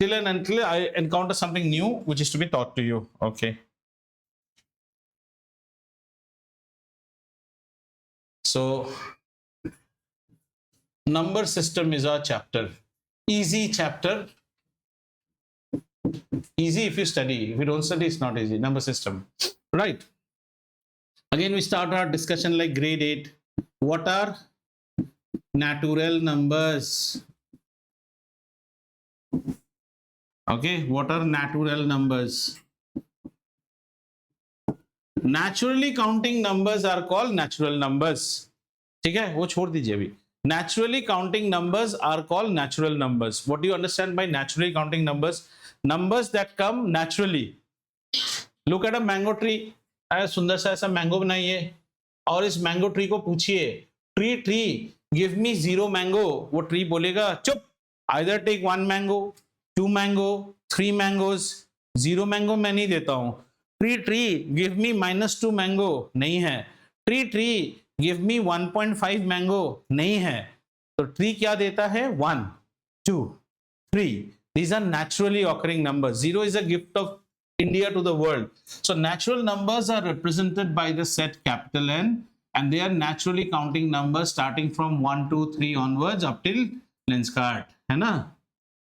till and until I encounter something new which is to be taught to you. Okay. So number system is our chapter. Easy chapter. Easy if you study. If you don't study, it's not easy. Number system. Right. Again, we start our discussion like grade 8. What are natural numbers? Okay, what are natural numbers? Naturally counting numbers are called natural numbers. ठीक है, वो छोड़ दीजिए अभी. Naturally counting numbers are called natural numbers. What do you understand by naturally counting numbers? Numbers that come naturally. Look at a mango tree. सुंदर सा ऐसा mango बनाइए और इस मैंगो ट्री को पूछिए, ट्री गिव मी 0 मैंगो. वो tree बोलेगा चुप, either take 1 mango, 2 mango, 3 mangoes. 0 mango मैं नहीं देता हूं. ट्री गिव मी -2 मैंगो, नहीं है. ट्री गिव मी 1.5 मैंगो, नहीं है. तो ट्री क्या देता है? 1, 2, 3. These are naturally occurring numbers. 0 is a gift of India to the world. So natural numbers are represented by the set capital N, and they are naturally counting numbers starting from 1, 2, 3 onwards up till lens card, है ना?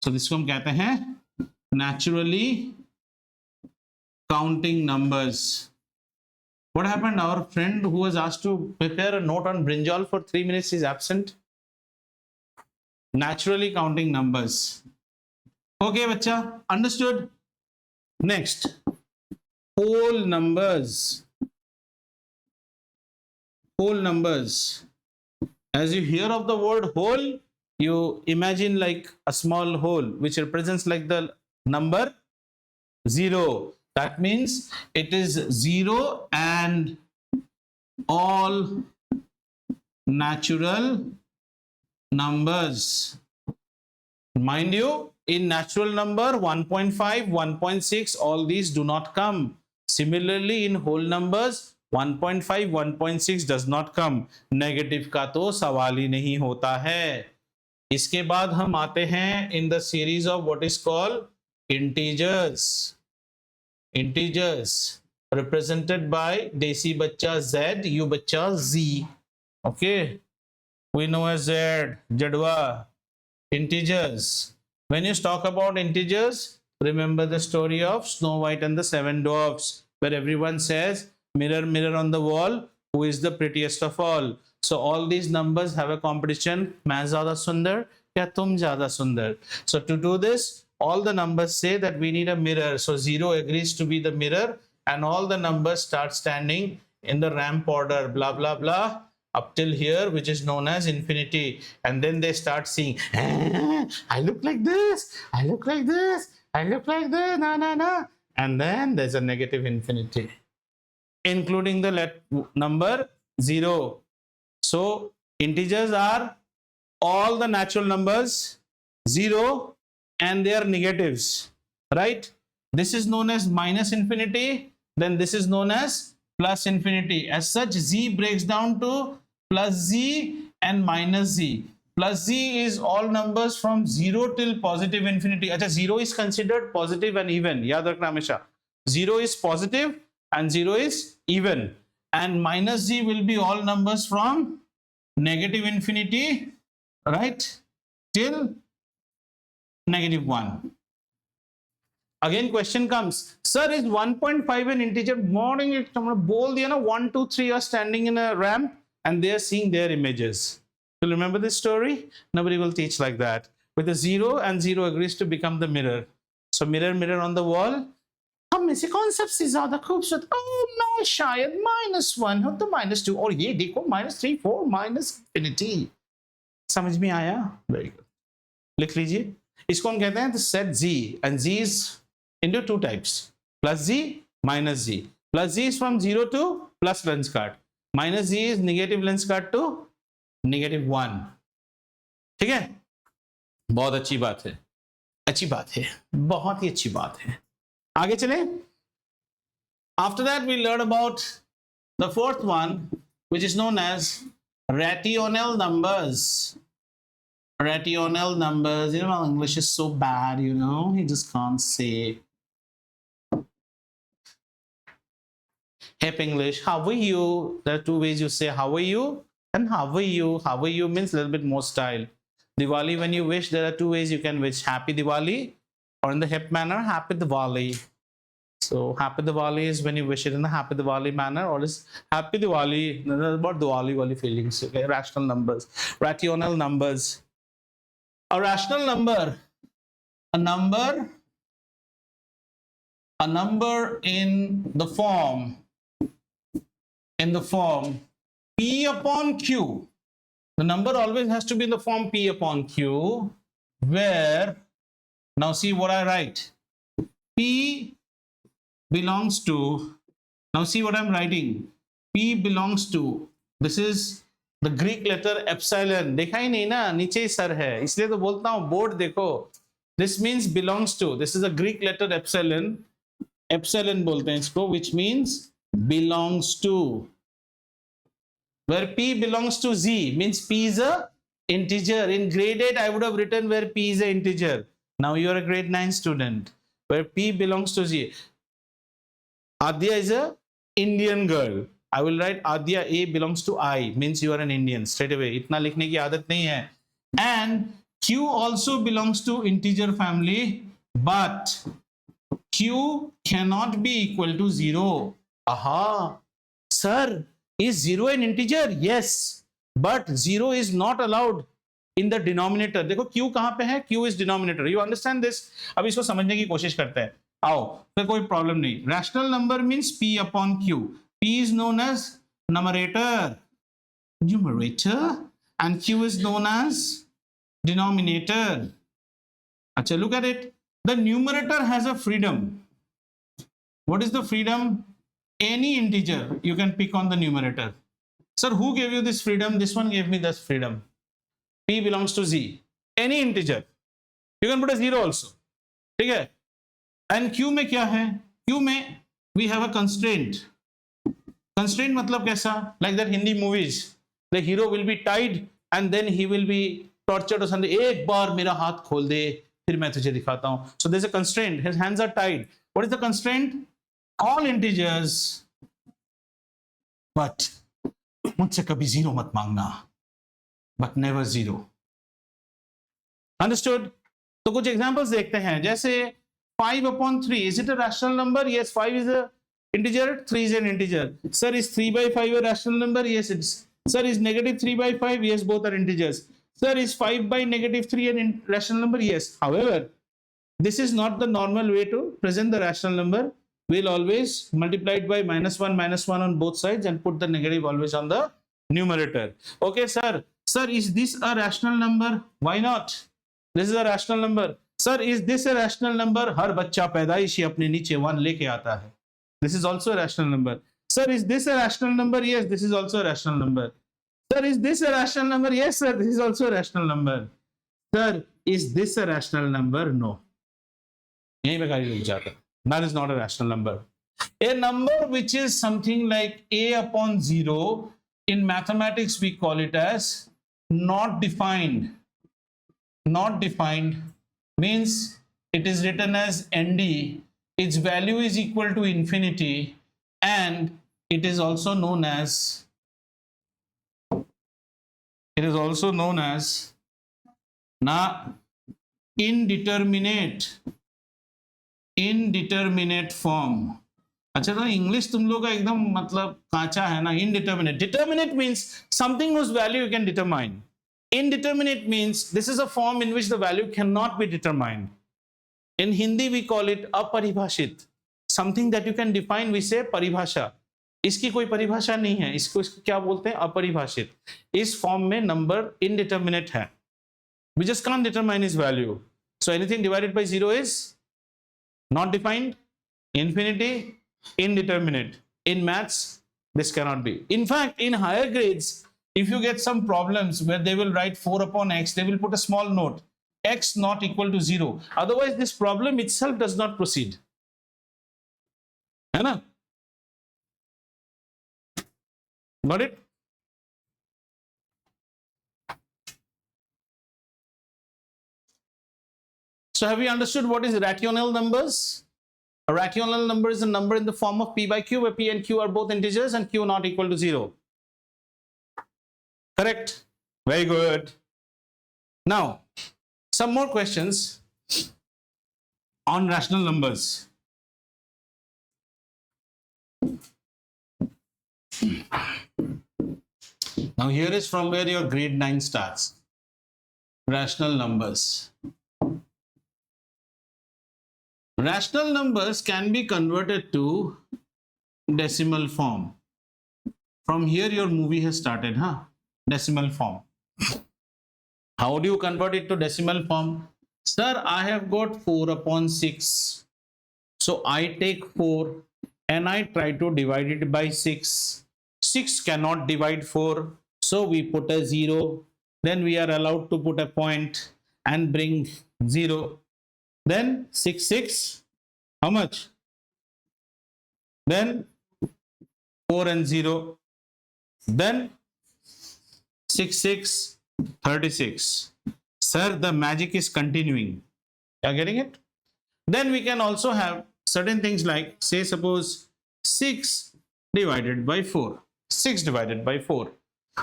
So this को हम कहते हैं naturally counting numbers. What happened? Our friend who was asked to prepare a note on brinjal for 3 minutes is absent. Naturally counting numbers. Okay, bacha, understood? Next, whole numbers. Whole numbers. As you hear of the word whole, you imagine like a small hole which represents like the number 0. That means it is 0 and all natural numbers. Mind you, in natural number 1.5, 1.6, all these do not come. Similarly, in whole numbers 1.5, 1.6 does not come. Negative का तो सवाल ही नहीं होता है. इसके बाद हम आते हैं in the series of what is called integers. Integers represented by desi bachcha Z, you bachcha Z. Okay, we know as Z, Jadwa. Integers. When you talk about integers, remember the story of Snow White and the 7 dwarfs, where everyone says, mirror, mirror on the wall, who is the prettiest of all? So all these numbers have a competition. मैं ज़्यादा सुंदर या तुम ज़्यादा सुंदर? So to do this, all the numbers say that we need a mirror. So 0 agrees to be the mirror, and all the numbers start standing in the ramp order, blah, blah, blah, up till here, which is known as infinity. And then they start seeing, I look like this, I look like this, I look like this, na. And then there's a negative infinity, including the number 0. So integers are all the natural numbers 0 and they are negatives, right? This is known as minus infinity, then this is known as plus infinity. As such, z breaks down to plus z and minus z. Plus z is all numbers from 0 till positive infinity. Achha, 0 is considered positive and even. Yaad rakhna hamesha. 0 is positive and 0 is even. And minus z will be all numbers from negative infinity, right, till -1. Again question comes, sir, is 1.5 an integer? Morning it bol diya na, 1, 2, 3 are standing in a ramp and they are seeing their images. You remember this story? Nobody will teach like that. With a 0 and 0 agrees to become the mirror. So mirror, mirror on the wall. हम में से कौन सबसे ज्यादा खूबसूरत? Oh no, शायद -1 हो तो -2, और ये देखो -3, 4, -infinity. समझ में आया? Very good. लिख लीजिए. इसको हम कहते हैं the set z, and z is into 2 types, plus z, minus z. Plus z is from 0 to plus lens card. Minus z is negative lens card to -1. ठीक है? बहुत अच्छी बात है. अच्छी बात है. बहुत ही अच्छी बात है. आगे चले. After that we learn about the fourth one, which is known as rational numbers. Rational numbers. English is so bad, he just can't say. Hip English, how are you? There are two ways you say how are you and how are you. How are you means a little bit more style. Diwali, when you wish, there are two ways you can wish. Happy Diwali, or in the hip manner, Happy Diwali. So Happy Diwali is when you wish it in the Happy Diwali manner, or is Happy Diwali, about Diwali wali feelings. Okay, rational numbers, rational numbers. A rational number, a number, a number in the form P upon Q. The number always has to be in the form P upon Q, where, now see what I write. P belongs to, now see what I'm writing. P belongs to, this is the Greek letter epsilon. देखा ही नहीं ना, नीचे ही sir है, इसलिए तो बोलता हूँ board देखो. This means belongs to. This is a Greek letter epsilon. Epsilon बोलते हैं इसको, which means belongs to. Where P belongs to Z means P is a integer. In grade 8, I would have written where P is an integer. Now you are a grade 9 student. Where P belongs to Z. Adya is a Indian girl. I will write Adya A belongs to I, means you are an Indian straight away. इतना लिखने की आदत नहीं है. And Q also belongs to integer family, but Q cannot be equal to 0. Aha, sir, is 0 an integer? Yes, but 0 is not allowed in the denominator. देखो Q कहाँ पे है? Q is denominator. You understand this? अब इसको समझने की कोशिश करते हैं. आओ, फिर कोई प्रॉब्लम नहीं. Rational number means P upon Q. P is known as numerator, and Q is known as denominator. अच्छा, look at it. The numerator has a freedom. What is the freedom? Any integer you can pick on the numerator. Sir, who gave you this freedom? This one gave me this freedom. P belongs to Z. Any integer. You can put a 0 also. ठीक है? And Q में क्या है? Q में we have a constraint. Constraint मतलब कैसा? Like that Hindi movies. The hero will be tied and then he will be tortured or something. एक बार मेरा हाथ खोल दे, फिर मैं तुझे दिखाता हूँ. So there's a constraint. His hands are tied. What is the constraint? All integers, but मुझसे कभी 0 मत मांगना, but never 0. Understood? तो कुछ examples देखते हैं. जैसे 5 upon 3. Is it a rational number? Yes, 5 is a integer, 3 is an integer. Sir, is 3 by 5 a rational number? Yes, it's. Sir, is negative 3 by 5? Yes, both are integers. Sir, is 5 by negative 3 an rational number? Yes. However, this is not the normal way to present the rational number. We'll always multiply it by -1 on both sides and put the negative always on the numerator. Okay, sir. Sir, is this a rational number? Why not? This is a rational number. Sir, is this a rational number? हर बच्चा पैदाइशी अपने नीचे 1 लेके आता है. This is also a rational number. Sir, is this a rational number? Yes, this is also a rational number. Sir, is this a rational number? Yes, sir, this is also a rational number. Sir, is this a rational number? No. यहीं पे गाड़ी रुक जाता. That is not a rational number. A number which is something like a upon 0, in mathematics we call it as not defined. Not defined means it is written as nd. Its value is equal to infinity, and it is also known as na indeterminate form. अच्छा, तो English तुम लोग का एकदम मतलब कांचा है ना. Indeterminate. Determinate means something whose value you can determine. Indeterminate means this is a form in which the value cannot be determined. In Hindi we call it aparibhashit. Something that you can define we say paribhasha. इसकी कोई परिभाषा नहीं है. इसको क्या बोलते हैं? अपरिभाषित. इस फॉर्म में नंबर indeterminate है. We just can't determine his value. So anything divided by 0 is not defined, infinity, indeterminate. In maths, this cannot be. In fact, in higher grades, if you get some problems where they will write 4 upon x, they will put a small note, x not equal to 0. Otherwise, this problem itself does not proceed. है ना? Got it? So have you understood what is rational numbers? A rational number is a number in the form of p by q, where p and q are both integers and q not equal to 0. Correct? Very good. Now, some more questions on rational numbers. Now here is from where your grade 9 starts. Rational numbers. Rational numbers can be converted to decimal form. From here your movie has started, huh? Decimal form. How do you convert it to decimal form? Sir, I have got 4 upon 6. So I take 4 and I try to divide it by 6. 6 cannot divide 4. So we put a 0. Then we are allowed to put a point and bring 0. Then 6, 6. How much? Then 4 and 0. Then 6, 6, 36. Sir, the magic is continuing. You are getting it? Then we can also have certain things like, say, suppose 6 divided by 4. 6 divided by 4.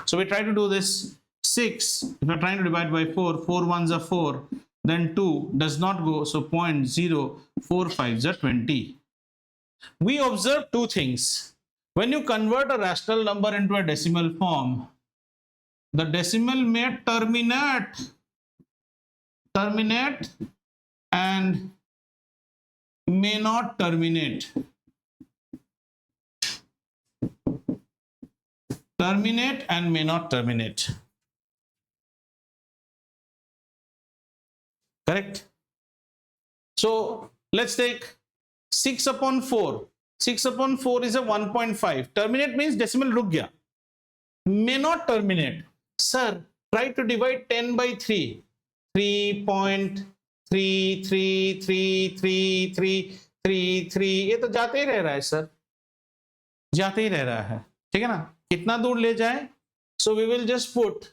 So we try to do this. 6, if we are trying to divide by 4, 4 ones are 4, then 2 does not go, so 0.0, 4 5s are 20. We observe two things. When you convert a rational number into a decimal form, the decimal may terminate and may not terminate. Terminate and may not terminate. Correct? So let's take 6 upon 4. 6 upon 4 is a 1.5. Terminate means decimal ruk gaya. May not terminate. Sir, try to divide 10 by 3. 3.33333333 ये तो जाते ही रह रहा है sir, जाते ही रह रहा है, ठीक है ना? कितना दूर ले जाए? So we will just put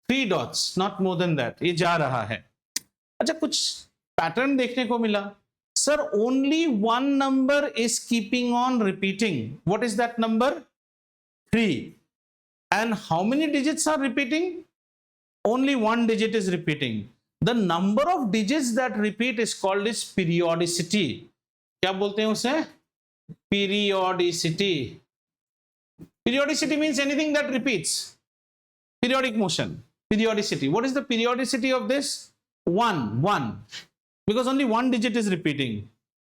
3 dots, not more than that. ये जा रहा है. अच्छा, कुछ पैटर्न देखने को मिला. Sir, only one number is keeping on repeating. What is that number? 3. And how many digits are repeating? Only one digit is repeating. The number of digits that repeat is called as periodicity. क्या बोलते हैं उसे? Periodicity. Periodicity means anything that repeats. Periodic motion. Periodicity. What is the periodicity of this? 1. Because only one digit is repeating.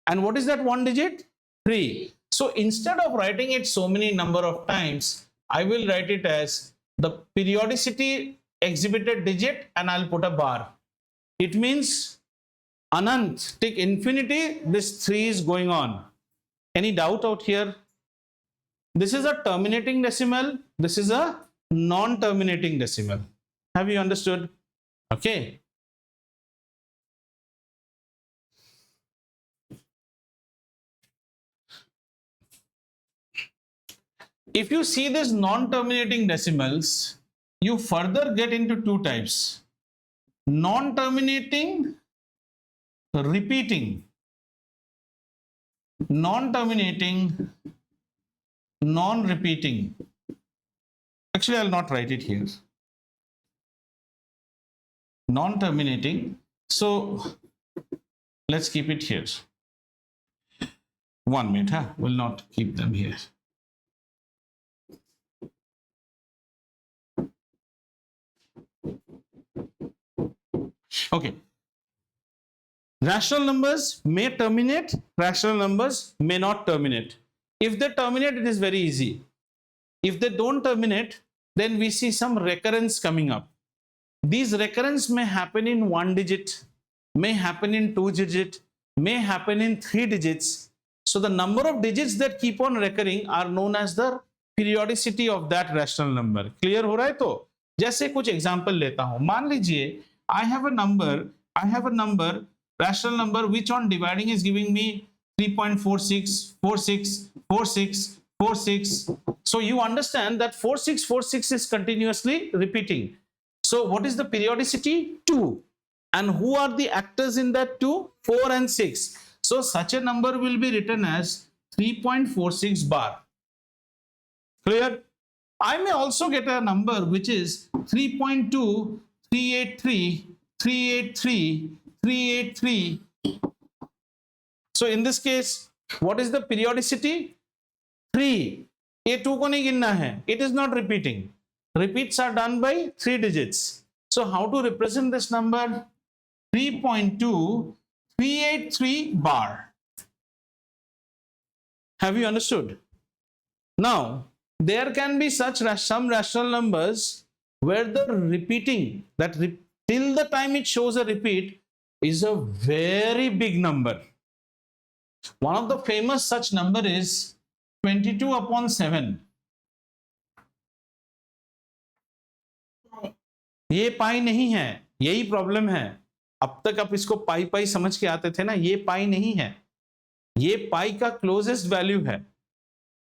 And what is that one digit? 3. So instead of writing it so many number of times, I will write it as the periodicity exhibited digit and I'll put a bar. It means Anant, take infinity, this 3 is going on. Any doubt out here? This is a terminating decimal. This is a non-terminating decimal. Have you understood? Okay. If you see these non-terminating decimals, you further get into two types. Non-terminating, repeating. Non-terminating, non-repeating. Actually, I'll not write it here. Non-terminating. So, let's keep it here. 1 minute, huh? We'll not keep them here. Okay. Rational numbers may terminate, rational numbers may not terminate. If they terminate, it is very easy. If they don't terminate, then we see some recurrence coming up. These recurrence may happen in 1 digit, may happen in 2 digit, may happen in 3 digits. So the number of digits that keep on recurring are known as the periodicity of that rational number. Clear हो रहा है तो? जैसे कुछ example लेता हूँ. मान लीजिए I have a number, rational number, which on dividing is giving me 3.46, 46, 46, 46. So you understand that 4646 is continuously repeating. So what is the periodicity? 2. And who are the actors in that two? 4 and 6. So such a number will be written as 3.46 bar. Clear? I may also get a number which is 3.2, 383, 383, 383. So in this case, what is the periodicity? 3. ये 2 को नहीं गिनना है. It is not repeating. Repeats are done by 3 digits. So how to represent this number? 3.2, 383 bar. Have you understood? Now, there can be some rational numbers where the repeating, till the time it shows a repeat, is a very big number. One of the famous such number is 22/7. ये pi नहीं है, यही problem है. अब तक आप इसको पाई पाई समझ के आते थे ना, ये पाई नहीं है, ये पाई का क्लोजेस्ट वैल्यू है.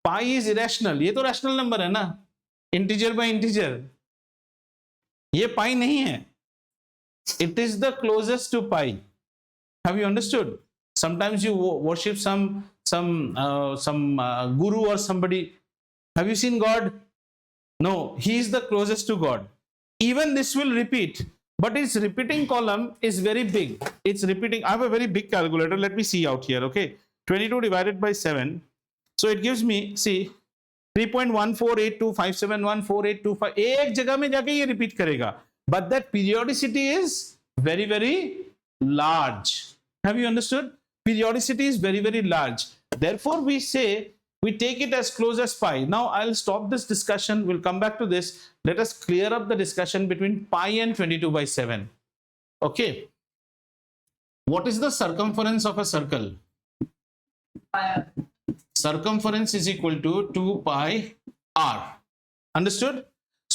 पाई इज इरेशनल, ये तो रैशनल नंबर है ना, इंटीजर बाय इंटीजर. ये पाई नहीं है, it is the closest to pi. Have you understood? Sometimes you worship some guru or somebody. Have you seen God? No, he is the closest to God. Even this will repeat, but its repeating column is very big. It's repeating. I have a very big calculator. Let me see out here. Okay, 22 divided by 7. So it gives me, see, 3.14825714825. एक जगह में जाके ये repeat करेगा. But that periodicity is very, very large. Have you understood? Periodicity is very, very large. Therefore, we say we take it as close as pi. Now, I'll stop this discussion. We'll come back to this. Let us clear up the discussion between pi and 22/7. Okay. What is the circumference of a circle? Circumference is equal to 2 pi r. Understood?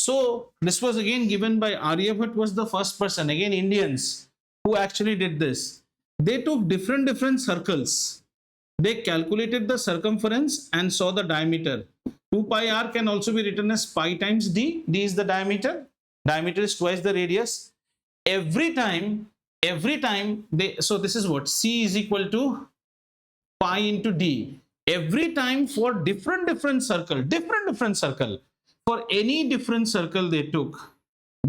So, this was again given by Aryabhat, was the first person, again Indians, who actually did this. They took different circles. They calculated the circumference and saw the diameter. 2 pi r can also be written as pi times d. D is the diameter. Diameter is twice the radius. Every time they, so this is what? C is equal to pi into d. Every time for different circle, for any different circle they took,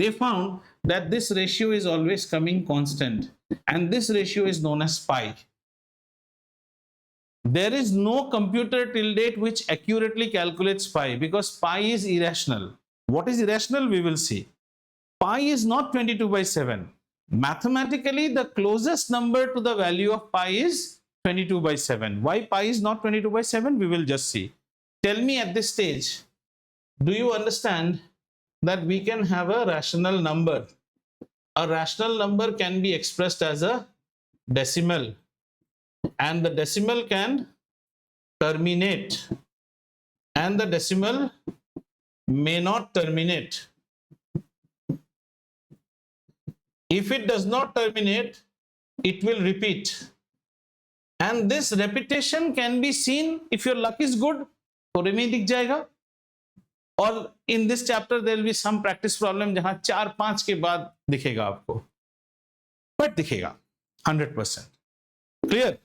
they found that this ratio is always coming constant, and this ratio is known as pi. There is no computer till date which accurately calculates pi, because pi is irrational. What is irrational? We will see. Pi is not 22/7. Mathematically, the closest number to the value of pi is 22/7. Why pi is not 22/7? We will just see. Tell me at this stage, do you understand that we can have a rational number? A rational number can be expressed as a decimal, and the decimal can terminate, and the decimal may not terminate. If it does not terminate, it will repeat, and this repetition can be seen, if your luck is good, थोड़े में दिख जाएगा. और in this chapter there will be some practice problem जहां 4-5 के बाद दिखेगा आपको, but दिखेगा 100%. Clear?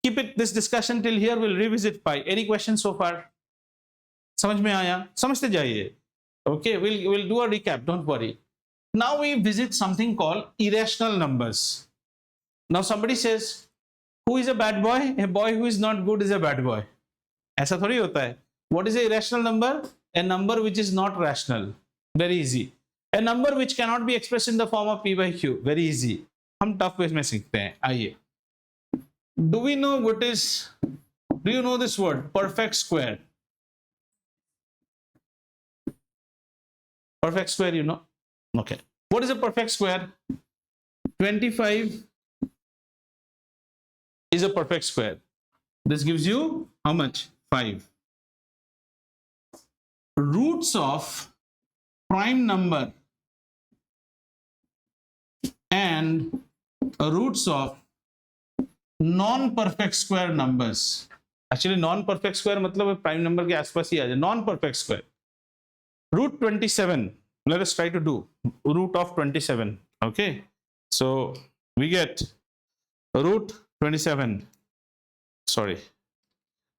Keep it this discussion till here. We'll revisit pi. Any questions so far? समझ में आया? समझते जाइए. Okay, we'll do a recap. Don't worry. Now we visit something called irrational numbers. Now somebody says, who is a bad boy? A boy who is not good is a bad boy. ऐसा थोड़ी होता है. What is a irrational number? A number which is not rational. Very easy. A number which cannot be expressed in the form of p by q. Very easy. हम tough ways में सीखते हैं. आइए. Do we know what is? Do you know this word? Perfect square. Perfect square, you know? Okay. What is a perfect square? 25 is a perfect square. This gives you how much? 5. Roots of prime number and roots of non-perfect square numbers. Actually, non-perfect square मतलब prime number के आसपास ही आ जाए. Non-perfect square. Root 27. Let us try to do root of 27. Okay. So we get root 27. Sorry,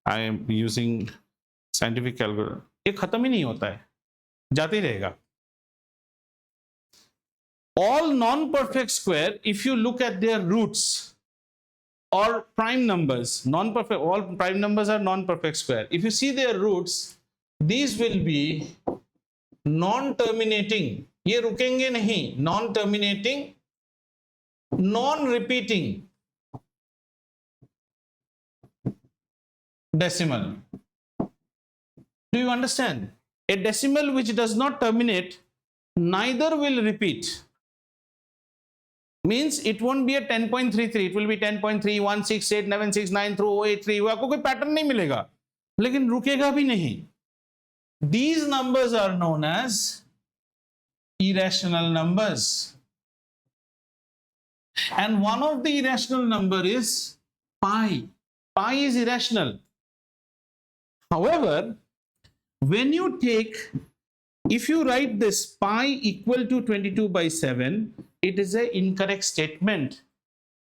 I am using scientific calculator. ये खत्म ही नहीं होता है, जाते ही रहेगा. All non-perfect square, if you look at their roots or prime numbers, non-perfect, all prime numbers are non-perfect square. If you see their roots, these will be non-terminating. ये रुकेंगे नहीं, non-terminating, non-repeating decimal. Do you understand? A decimal which does not terminate neither will repeat. Means it won't be a 10.33, it will be 10.3168769 through 083. वो आपको कोई pattern नहीं मिलेगा, लेकिन रुकेगा भी नहीं. These numbers are known as irrational numbers, and one of the irrational number is pi. Pi is irrational. However, when you take, if you write this pi equal to 22 by 7, it is an incorrect statement.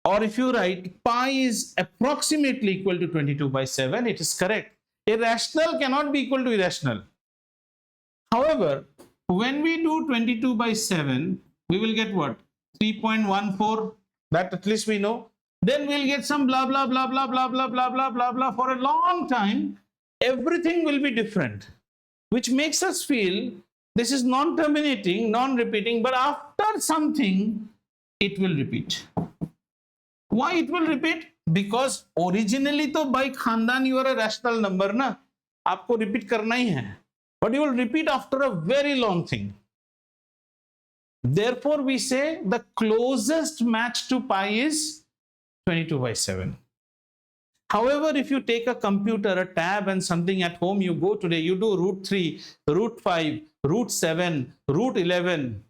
Or if you write pi is approximately equal to 22 by 7, it is correct. Irrational cannot be equal to irrational. However, when we do 22 by 7, we will get what? 3.14. That at least we know. Then we'll get some blah blah blah blah blah blah blah blah blah blah. For a long time, everything will be different, which makes us feel this is non-terminating, non-repeating, but after something, it will repeat. Why it will repeat? Because originally तो by खानदान you are a rational number ना, आपको repeat करना ही है, but you will repeat after a very long thing. Therefore, we say the closest match to pi is 22 by 7. However, if you take a computer, a tab and something at home, you go today, you do root 3, root 5, root 7, root 11.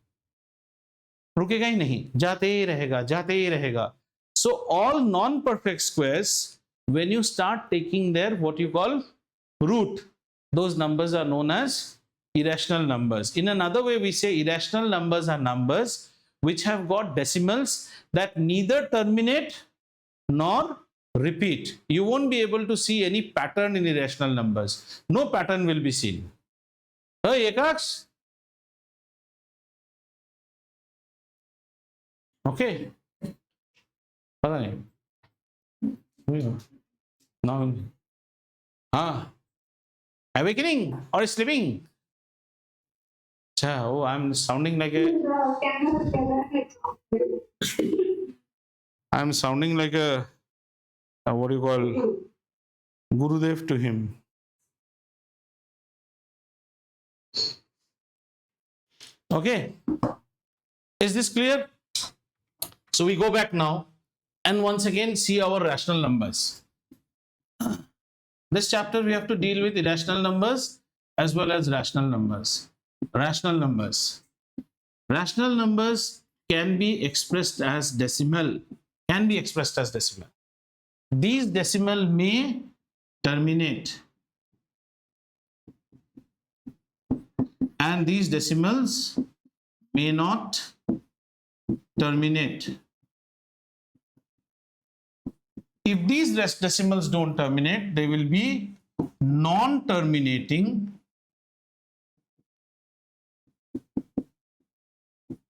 रुकेगा ही नहीं, जाते ही रहेगा, जाते ही रहेगा. So all non-perfect squares, when you start taking their what you call root, those numbers are known as irrational numbers. In another way, we say irrational numbers are numbers which have got decimals that neither terminate nor repeat. You won't be able to see any pattern in irrational numbers. No pattern will be seen. Hey, Ekaks? Okay. पता नहीं. Now, awakening or sleeping? Oh, I'm sounding like a. I'm sounding like a. What do you call Gurudev to him? Okay, is this clear? So we go back now and once again see our rational numbers. This chapter we have to deal with irrational numbers as well as rational numbers. Rational numbers. Rational numbers can be expressed as decimal. Can be expressed as decimal. These decimal may terminate, and these decimals may not terminate. If these decimals don't terminate, they will be non-terminating,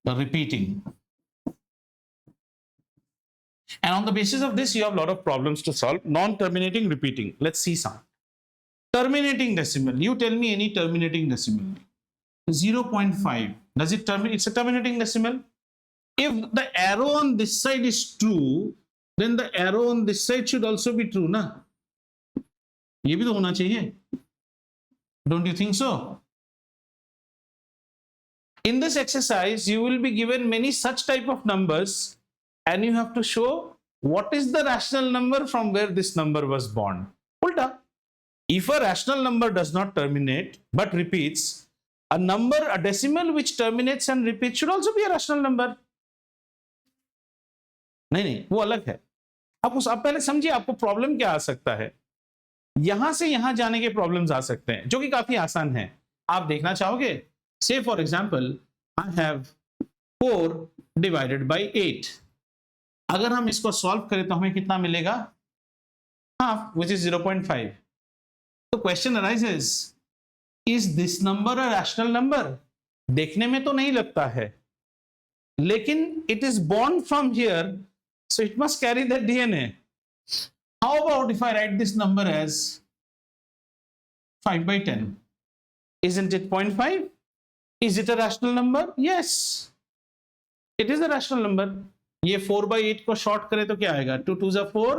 repeating. And on the basis of this, you have a lot of problems to solve. Non-terminating, repeating. Let's see some. Terminating decimal. You tell me any terminating decimal. 0.5. Does it terminate? It's a terminating decimal. If the arrow on this side is true, then the arrow on this side should also be true, na? ये भी तो होना चाहिए. Don't you think so? In this exercise, you will be given many such type of numbers, and you have to show what is the rational number from where this number was born. Ulta. If a rational number does not terminate but repeats, a number, a decimal which terminates and repeats should also be a rational number. नहीं, वो अलग है. आप पहले समझिए आपको problem क्या आ सकता है. यहां से यहां जाने के प्रॉब्लम्स आ सकते हैं जो कि काफी आसान है. आप देखना चाहोगे? Say for example, I have 4 divided by 8। अगर हम इसको सॉल्व करें तो हमें कितना मिलेगा? Half, which is 0.5। तो question arises, is this number a rational number? देखने में तो नहीं लगता है, लेकिन it is born from here, so it must carry the DNA. How about if I write this number as 5 by 10? Isn't it 0.5? Is it a rational number? Yes, it is a rational number. ये 4 by 8 को short करें तो क्या आएगा? 2 2 जा 4,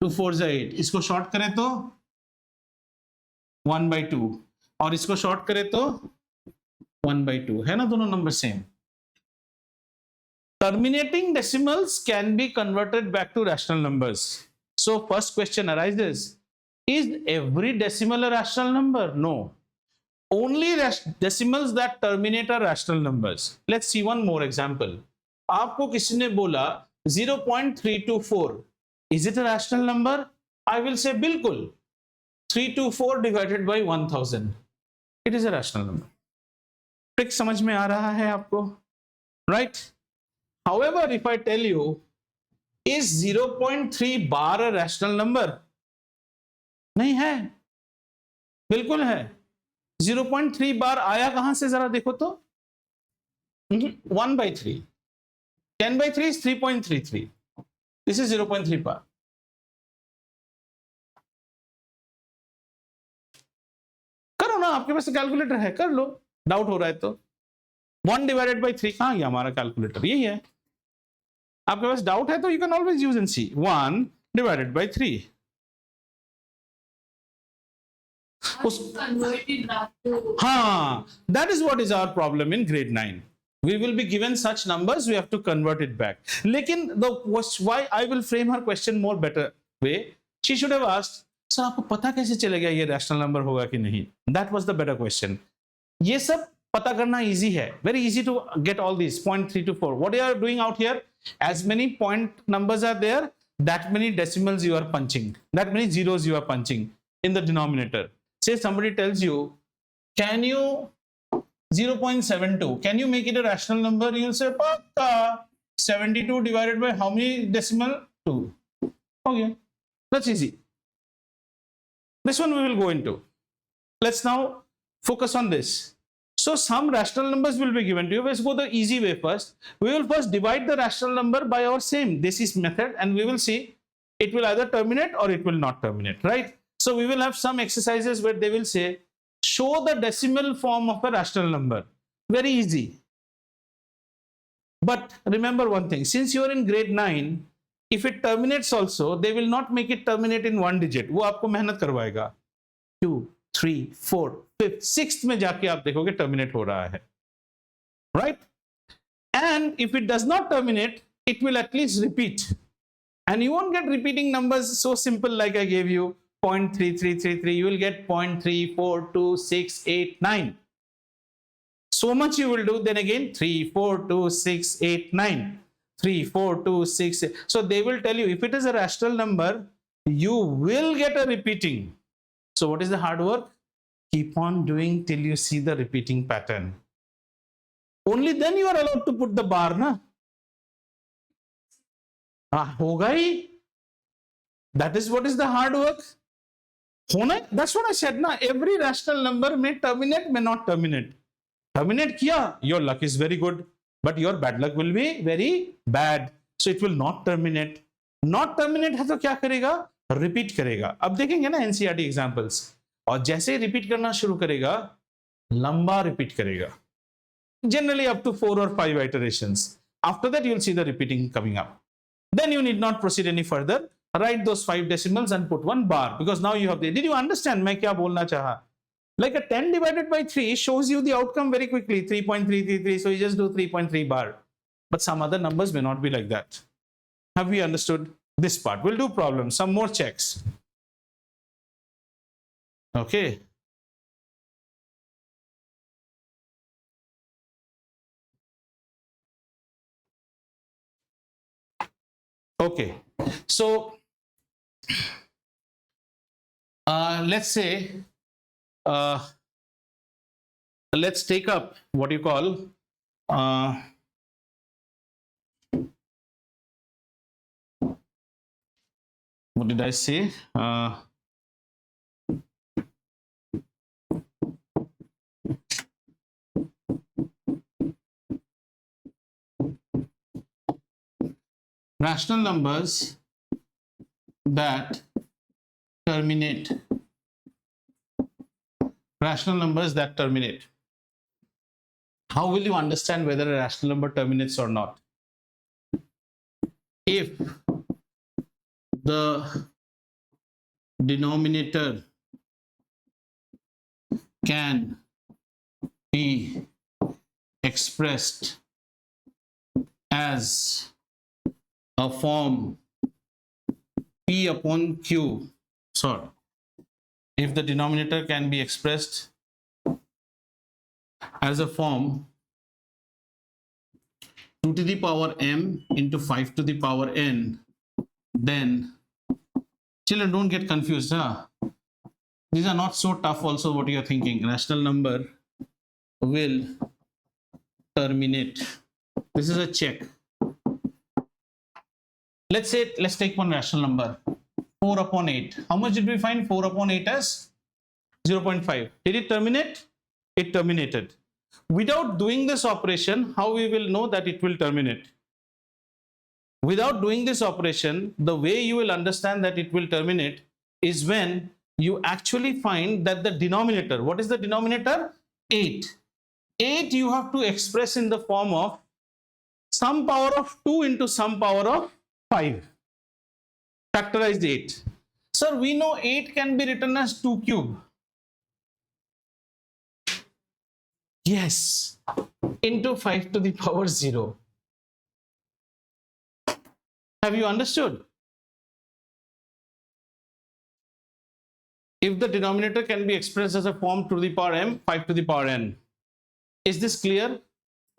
2 4 जा 8। इसको short करें तो 1 by 2, और इसको शॉर्ट करें तो 1 by 2, है ना दोनों number same. Terminating decimals can be converted back to rational numbers. So first question arises, is every decimal a rational number? No. Only decimals that terminate are rational numbers. Let's see one more example. आपको किसी ने बोला 0.324, is it a rational number? I will say बिल्कुल, 324 divided by 1000, it is a rational number. Trick समझ में आ रहा है आपको, right? However, if I tell you, is 0.3 bar a rational number? नहीं है, बिल्कुल है। 0.3 बार आया कहां से, जरा देखो तो। 1 by 3, 10 by 3 is 3.33, this is 0.3 bar। करो ना, आपके पास कैलकुलेटर है, कर लो, डाउट हो रहा है तो। 1 divided by 3 कहां गया हमारा कैलकुलेटर, यही है। आपके पास डाउट है तो you can always use and see. 1 divided by 3, हाँ, that is what is our problem in grade 9. We will be given such numbers, we have to convert it back. लेकिन why I will frame her question more better way, she should have asked, sir आपको पता कैसे चलेगा ये rational number होगा कि नहीं? That was the better question. ये सब पता करना easy है, very easy to get all these 0.324. What you are doing out here, as many point numbers are there, that many decimals you are punching, that many zeros you are punching in the denominator. Say somebody tells you, can you 0.72, can you make it a rational number? You'll say, Pakka, 72 divided by how many decimal? 2. Okay, that's easy. This one we will go into. Let's now focus on this. So some rational numbers will be given to you. Let's go the easy way first. We will first divide the rational number by our same this method, and we will see it will either terminate or it will not terminate, right? So we will have some exercises where they will say, show the decimal form of a rational number. Very easy. But remember one thing, since you are in grade 9, if it terminates also, they will not make it terminate in one digit. वो आपको मेहनत करवाएगा। 2, 3, 4, 5, 6th में जाके आप देखोगे terminate हो रहा है. Right? And if it does not terminate, it will at least repeat. And you won't get repeating numbers so simple like I gave you. 0.3333, you will get 0.34269. So much you will do, then again 34268 34268. So they will tell you, if it is a rational number, you will get a repeating. So what is the hard work? Keep on doing till you see the repeating pattern. Only then you are allowed to put the bar, na? Hoga hi. That is what is the hard work. That's what I said, na? Every rational number may terminate, may not terminate. Terminate kiya, your luck is very good, but your bad luck will be very bad. So it will not terminate. Not terminate है तो क्या करेगा? Repeat करेगा. अब देखेंगे ना NCERT examples. और जैसे repeat करना शुरू करेगा, लंबा repeat करेगा. Generally up to 4 or 5 iterations. After that, you will see the repeating coming up. Then you need not proceed any further. Write those 5 decimals and put one bar, because now you have the. Did you understand मैं क्या बोलना चाहा? Like a 10 divided by 3 shows you the outcome very quickly, 3.333. So you just do 3.3 bar. But some other numbers may not be like that. Have we understood this part? We'll do problems, some more checks. Okay. Okay. So let's say, let's take up what you call what did I say? Rational numbers that terminate. Rational numbers that terminate. How will you understand whether a rational number terminates or not? If the denominator can be expressed as a form P upon Q. Sorry. If the denominator can be expressed as a form 2 to the power m into 5 to the power n, then children, don't get confused. These are not so tough also what you are thinking. Rational number will terminate. This is a check. Let's take one rational number, 4 upon 8. How much did we find? 4 upon 8 as 0.5. Did it terminate? It terminated. Without doing this operation, how we will know that it will terminate? Without doing this operation, the way you will understand that it will terminate is when you actually find that the denominator, what is the denominator? 8. 8 you have to express in the form of some power of 2 into some power of 5. Factorize 8. Sir, we know 8 can be written as 2 cube. Yes, into 5 to the power 0. Have you understood? If the denominator can be expressed as a form 2 to the power m, 5 to the power n. Is this clear?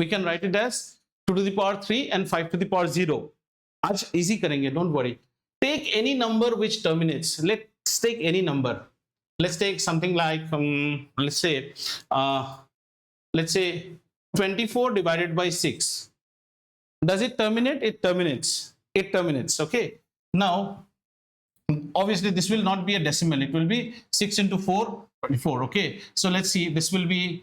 We can write it as 2 to the power 3 and 5 to the power 0. Aaj easy karenge, don't worry. Take any number which terminates. Let's take any number. Let's take something like, let's say 24 divided by 6. Does it terminate? It terminates. It terminates. Okay. Now, obviously, this will not be a decimal. It will be 6 into 4, 24. Okay. So let's see. This will be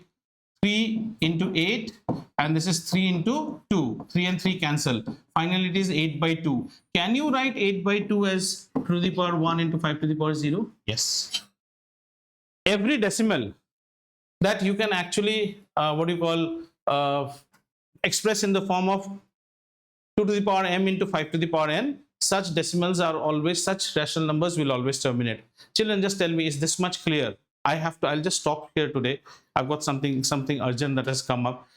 3 into 8, and this is 3 into 2. 3 and 3 cancel. Finally, it is 8 by 2. Can you write 8 by 2 as 2 to the power 1 into 5 to the power 0? Yes. Every decimal that you can actually, express in the form of 2 to the power m into 5 to the power n, such decimals are always, such rational numbers will always terminate. Children, just tell me, is this much clear? I'll just stop here today. I've got something urgent that has come up.